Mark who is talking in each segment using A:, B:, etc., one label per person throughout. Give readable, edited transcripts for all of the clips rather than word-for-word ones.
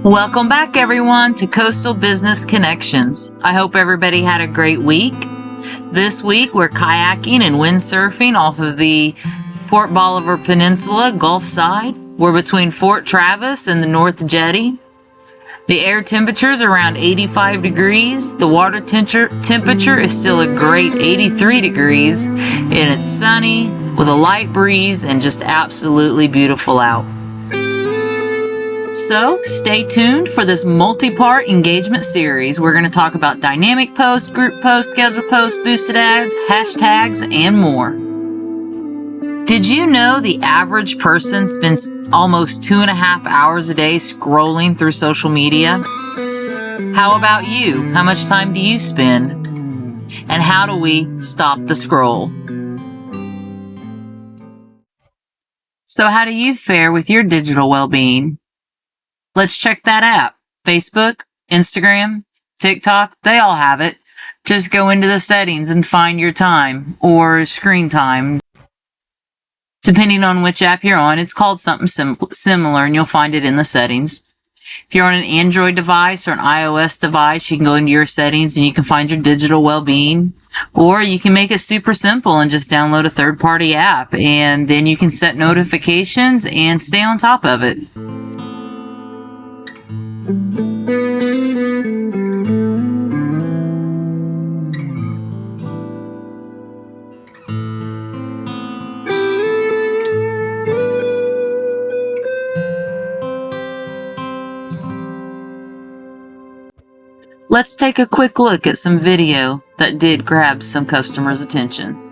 A: Welcome back, everyone, to Coastal Business Connections. I hope everybody had a great week. This week, we're kayaking and windsurfing off of the Port Bolivar Peninsula, Gulf side. We're between Fort Travis and the North Jetty. The air temperature is around 85 degrees. The water temperature is still a great 83 degrees, and it's sunny with a light breeze and just absolutely beautiful out. So stay tuned for this multi-part engagement series. We're going to talk about dynamic posts, group posts, scheduled posts, boosted ads, hashtags, and more. Did you know the average person spends almost 2.5 hours a day scrolling through social media? How about you? How much time do you spend? And how do we stop the scroll? So how do you fare with your digital well-being? Let's check that app. Facebook, Instagram, TikTok, they all have it. Just go into the settings and find your time or screen time. Depending on which app you're on, it's called something similar, and you'll find it in the settings. If you're on an Android device or an iOS device, you can go into your settings and you can find your digital well-being. Or you can make it super simple and just download a third-party app, and then you can set notifications and stay on top of it. Let's take a quick look at some video that did grab some customers' attention.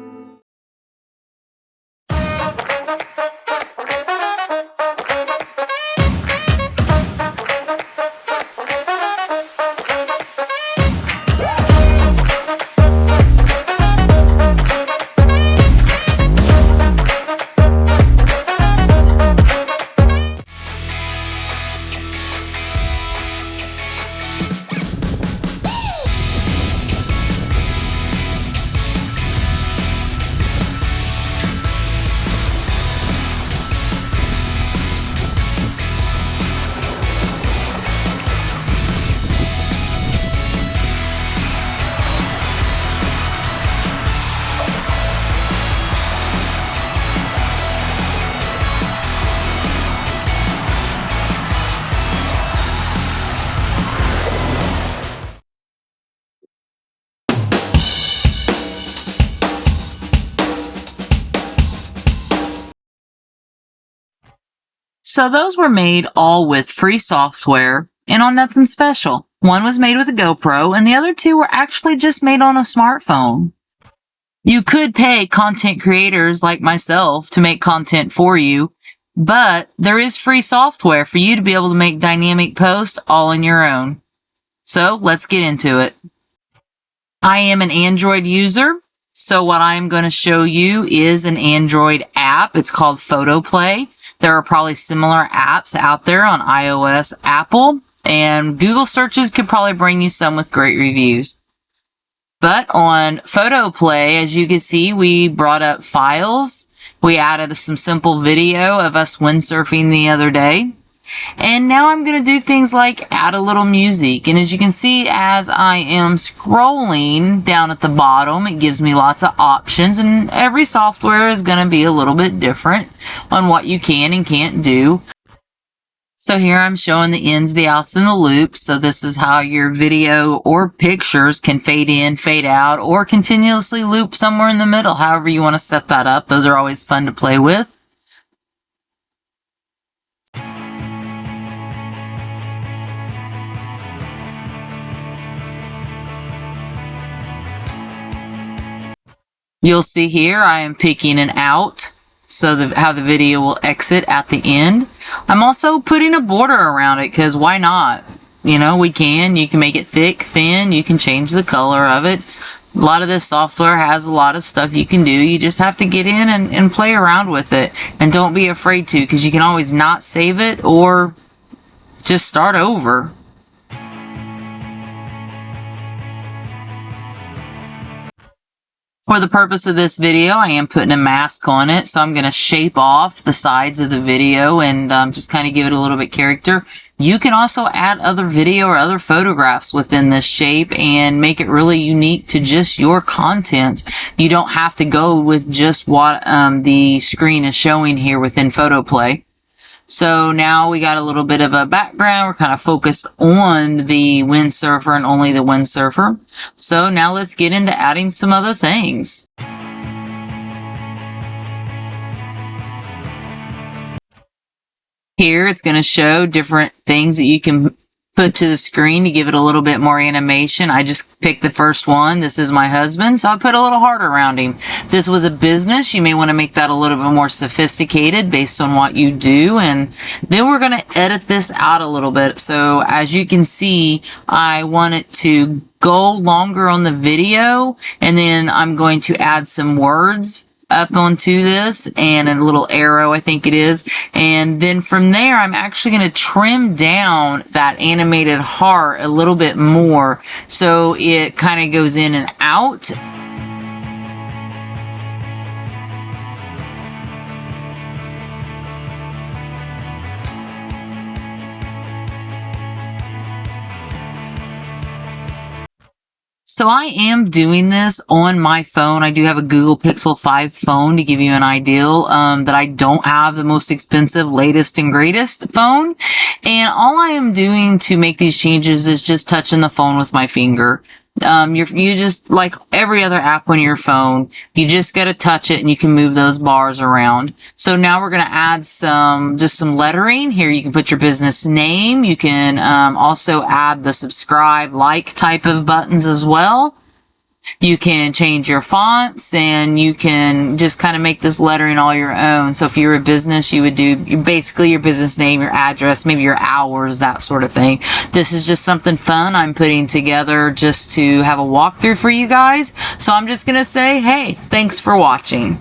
A: So those were made all with free software and on nothing special. One was made with a GoPro and the other two were actually just made on a smartphone. You could pay content creators like myself to make content for you, but there is free software for you to be able to make dynamic posts all on your own. So let's get into it. I am an Android user, so what I'm going to show you is an Android app. It's called PhotoPlay. There are probably similar apps out there on iOS, Apple, and Google searches could probably bring you some with great reviews. But on PhotoPlay, as you can see, we brought up files. We added some simple video of us windsurfing the other day. And now I'm going to do things like add a little music. And as you can see, as I am scrolling down at the bottom, it gives me lots of options. And every software is going to be a little bit different on what you can and can't do. So here I'm showing the ins, the outs, and the loops. So this is how your video or pictures can fade in, fade out, or continuously loop somewhere in the middle. However you want to set that up. Those are always fun to play with. You'll see here I am picking an out, so how the video will exit at the end. I'm also putting a border around it, because why not? You know, you can make it thick, thin, you can change the color of it. A lot of this software has a lot of stuff you can do. You just have to get in and play around with it. And don't be afraid to, because you can always not save it or just start over. For the purpose of this video, I am putting a mask on it, so I'm going to shape off the sides of the video and just kind of give it a little bit character. You can also add other video or other photographs within this shape and make it really unique to just your content. You don't have to go with just what the screen is showing here within PhotoPlay. So now we got a little bit of a background. We're kind of focused on the windsurfer and only the windsurfer. So now let's get into adding some other things. Here it's going to show different things that you can put to the screen to give it a little bit more animation. I just picked the first one. This is my husband, so I put a little heart around him. If this was a business, you may want to make that a little bit more sophisticated based on what you do. And then we're going to edit this out a little bit. So as you can see, I want it to go longer on the video, and then I'm going to add some words up onto this and a little arrow, I think it is. And then from there, I'm actually going to trim down that animated heart a little bit more so it kind of goes in and out. So I am doing this on my phone. I do have a Google Pixel 5 phone to give you an idea that I don't have the most expensive, latest and greatest phone. And all I am doing to make these changes is just touching the phone with my finger. You just, like every other app on your phone, you just got to touch it and you can move those bars around. So now we're going to add just some lettering here. You can put your business name. You can also add the subscribe, like type of buttons as well. You can change your fonts, and you can just kind of make this lettering all your own. So if you're a business, you would do basically your business name, your address, maybe your hours, that sort of thing. This is just something fun I'm putting together just to have a walkthrough for you guys. So I'm just going to say, hey, thanks for watching.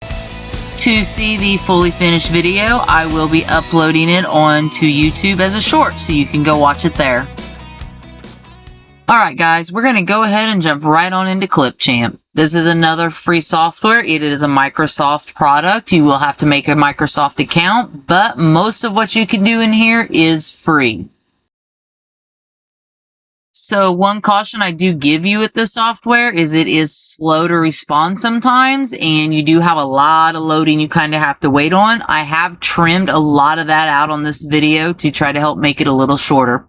A: To see the fully finished video, I will be uploading it onto YouTube as a short, so you can go watch it there. Alright guys, we're going to go ahead and jump right on into Clipchamp. This is another free software. It is a Microsoft product. You will have to make a Microsoft account, but most of what you can do in here is free. So one caution I do give you with this software is it is slow to respond sometimes, and you do have a lot of loading you kind of have to wait on. I have trimmed a lot of that out on this video to try to help make it a little shorter.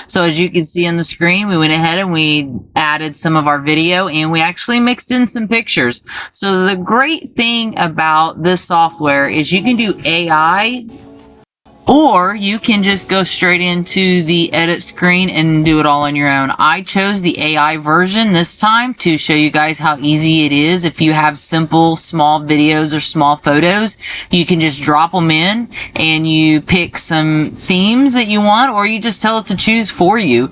A: So as you can see on the screen, we went ahead and we added some of our video, and we actually mixed in some pictures. So the great thing about this software is you can do AI, or you can just go straight into the edit screen and do it all on your own. I chose the AI version this time to show you guys how easy it is. If you have simple, small videos or small photos, you can just drop them in and you pick some themes that you want, or you just tell it to choose for you.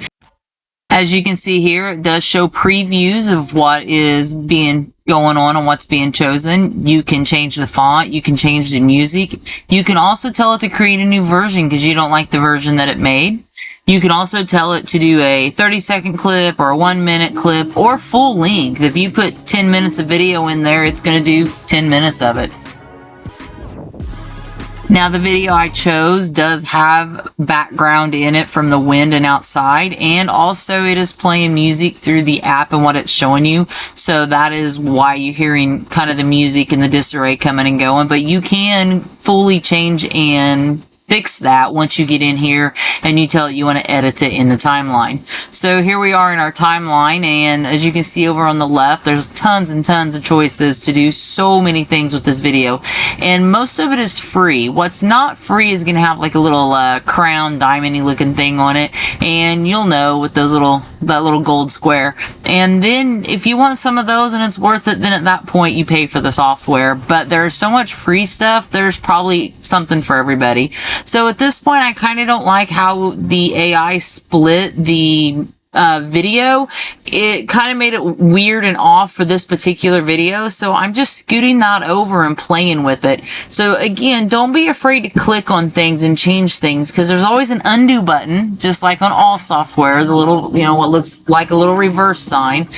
A: As you can see here, it does show previews of what is going on and what's being chosen. You can change the font. You can change the music. You can also tell it to create a new version because you don't like the version that it made. You can also tell it to do a 30-second clip or a 1-minute clip or full length. If you put 10 minutes of video in there, it's going to do 10 minutes of it. Now the video I chose does have background in it from the wind and outside, and also it is playing music through the app and what it's showing you. So that is why you're hearing kind of the music and the disarray coming and going, but you can fully change and fix that once you get in here and you tell it you want to edit it in the timeline. So here we are in our timeline, and as you can see over on the left, there's tons and tons of choices to do so many things with this video, and most of it is free. What's not free is going to have like a little crown diamondy looking thing on it, and you'll know with those that little gold square. And then if you want some of those and it's worth it, then at that point you pay for the software. But there's so much free stuff, there's probably something for everybody. So at this point, I kind of don't like how the AI split the video, it kind of made it weird and off for this particular video. So I'm just scooting that over and playing with it. So again, don't be afraid to click on things and change things, because there's always an undo button, just like on all software, the little, what looks like a little reverse sign.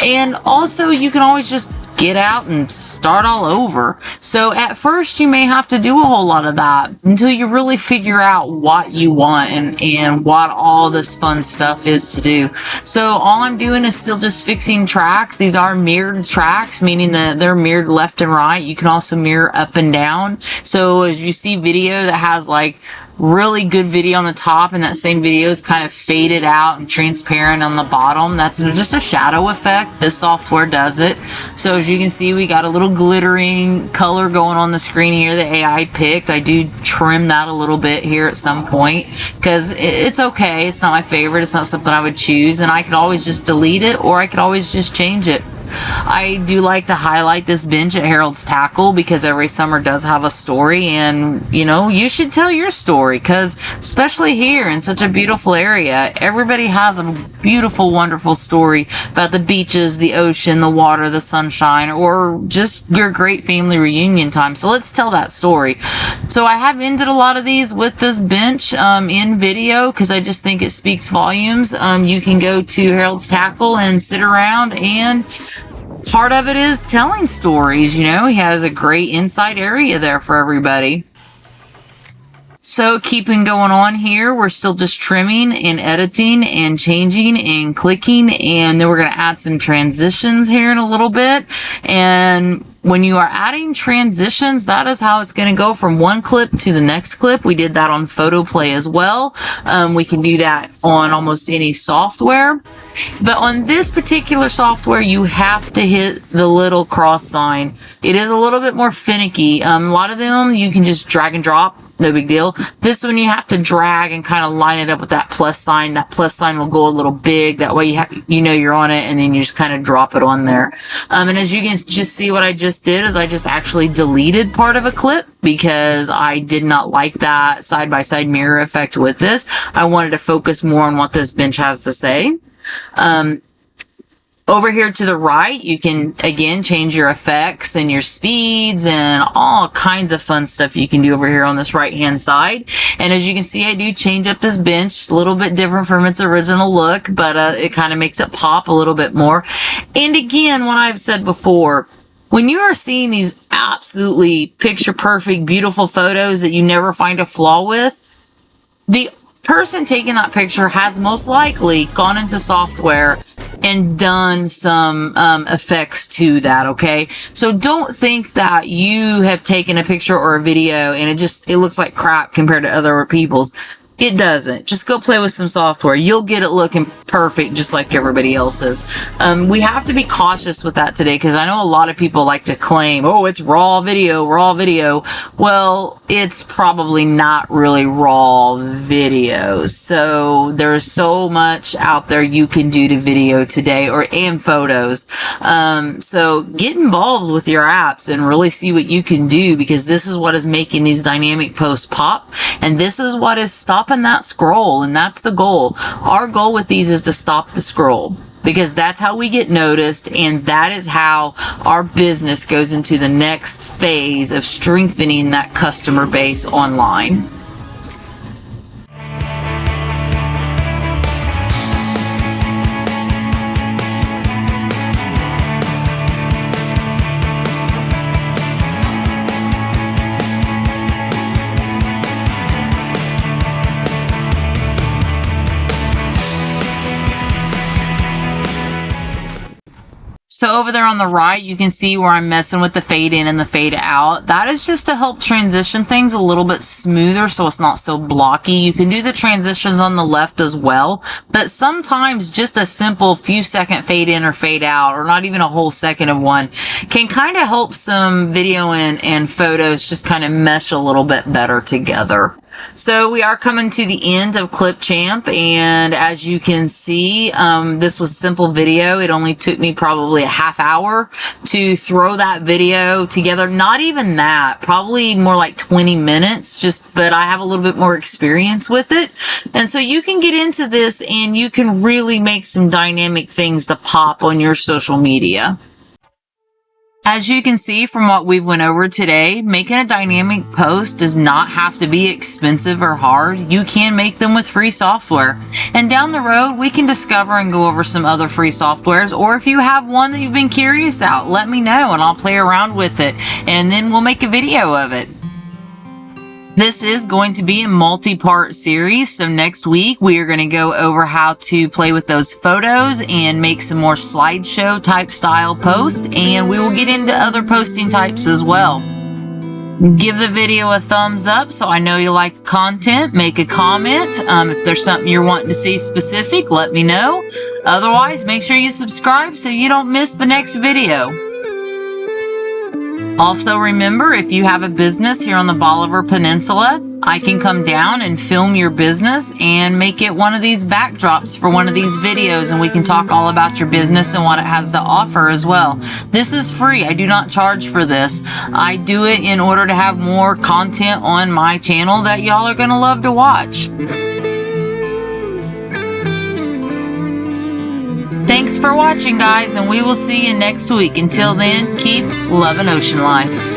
A: And also you can always just get out and start all over. So at first you may have to do a whole lot of that until you really figure out what you want and what all this fun stuff is to do. So all I'm doing is still just fixing tracks. These are mirrored tracks, meaning that they're mirrored left and right. You can also mirror up and down. So as you see video that has like really good video on the top and that same video is kind of faded out and transparent on the bottom, that's just a shadow effect. This software does it. So as you can see, we got a little glittering color going on the screen here that AI picked. I do trim that a little bit here at some point because it's okay. It's not my favorite. It's not something I would choose, and I could always just delete it, or I could always just change it. I do like to highlight this bench at Harold's Tackle because every summer does have a story, and you should tell your story, because especially here in such a beautiful area, everybody has a beautiful, wonderful story about the beaches, the ocean, the water, the sunshine, or just your great family reunion time. So let's tell that story. So I have ended a lot of these with this bench in video because I just think it speaks volumes. You can go to Harold's Tackle and sit around, and part of it is telling stories. He has a great inside area there for everybody. So keeping going on here, we're still just trimming and editing and changing and clicking, and then we're going to add some transitions here in a little bit. And when you are adding transitions, that is how it's going to go from one clip to the next clip. We did that on PhotoPlay as well. We can do that on almost any software. But on this particular software, you have to hit the little cross sign. It is a little bit more finicky. A lot of them you can just drag and drop. No big deal. This one you have to drag and kind of line it up with that plus sign. That plus sign will go a little big. That way you're on it, and then you just kind of drop it on there. And as you can just see, what I just did is I just actually deleted part of a clip because I did not like that side-by-side mirror effect with this. I wanted to focus more on what this bench has to say. Over here to the right, you can, again, change your effects and your speeds and all kinds of fun stuff you can do over here on this right-hand side. And as you can see, I do change up this bench, a little bit different from its original look, but it kind of makes it pop a little bit more. And again, what I've said before, when you are seeing these absolutely picture-perfect, beautiful photos that you never find a flaw with, the person taking that picture has most likely gone into software and done some effects to that, okay? So don't think that you have taken a picture or a video and it looks like crap compared to other people's. It doesn't. Just go play with some software. You'll get it looking perfect just like everybody else's. We have to be cautious with that today because I know a lot of people like to claim, oh, it's raw video, raw video. Well, it's probably not really raw video. So there's so much out there you can do to video today and photos. So get involved with your apps and really see what you can do, because this is what is making these dynamic posts pop, and this is what is stopping that scroll, and that's the goal. Our goal with these is to stop the scroll, because that's how we get noticed, and that is how our business goes into the next phase of strengthening that customer base online. So over there on the right, you can see where I'm messing with the fade in and the fade out. That is just to help transition things a little bit smoother so it's not so blocky. You can do the transitions on the left as well, but sometimes just a simple few second fade in or fade out, or not even a whole second of one, can kind of help some video and photos just kind of mesh a little bit better together. So we are coming to the end of Clip Champ, and as you can see, this was a simple video. It only took me probably a half hour to throw that video together. Not even that, probably more like 20 minutes, but I have a little bit more experience with it. And so you can get into this and you can really make some dynamic things to pop on your social media. As you can see from what we've went over today, making a dynamic post does not have to be expensive or hard. You can make them with free software. And down the road, we can discover and go over some other free softwares, or if you have one that you've been curious about, let me know and I'll play around with it, and then we'll make a video of it. This is going to be a multi-part series, so next week we are going to go over how to play with those photos and make some more slideshow type style posts, and we will get into other posting types as well. Give the video a thumbs up so I know you like the content. Make a comment. If there's something you're wanting to see specific, let me know. Otherwise, make sure you subscribe so you don't miss the next video. Also remember, if you have a business here on the Bolivar Peninsula, I can come down and film your business and make it one of these backdrops for one of these videos, and we can talk all about your business and what it has to offer as well. This is free. I do not charge for this. I do it in order to have more content on my channel that y'all are going to love to watch. Thanks for watching, guys, and we will see you next week. Until then, keep loving ocean life.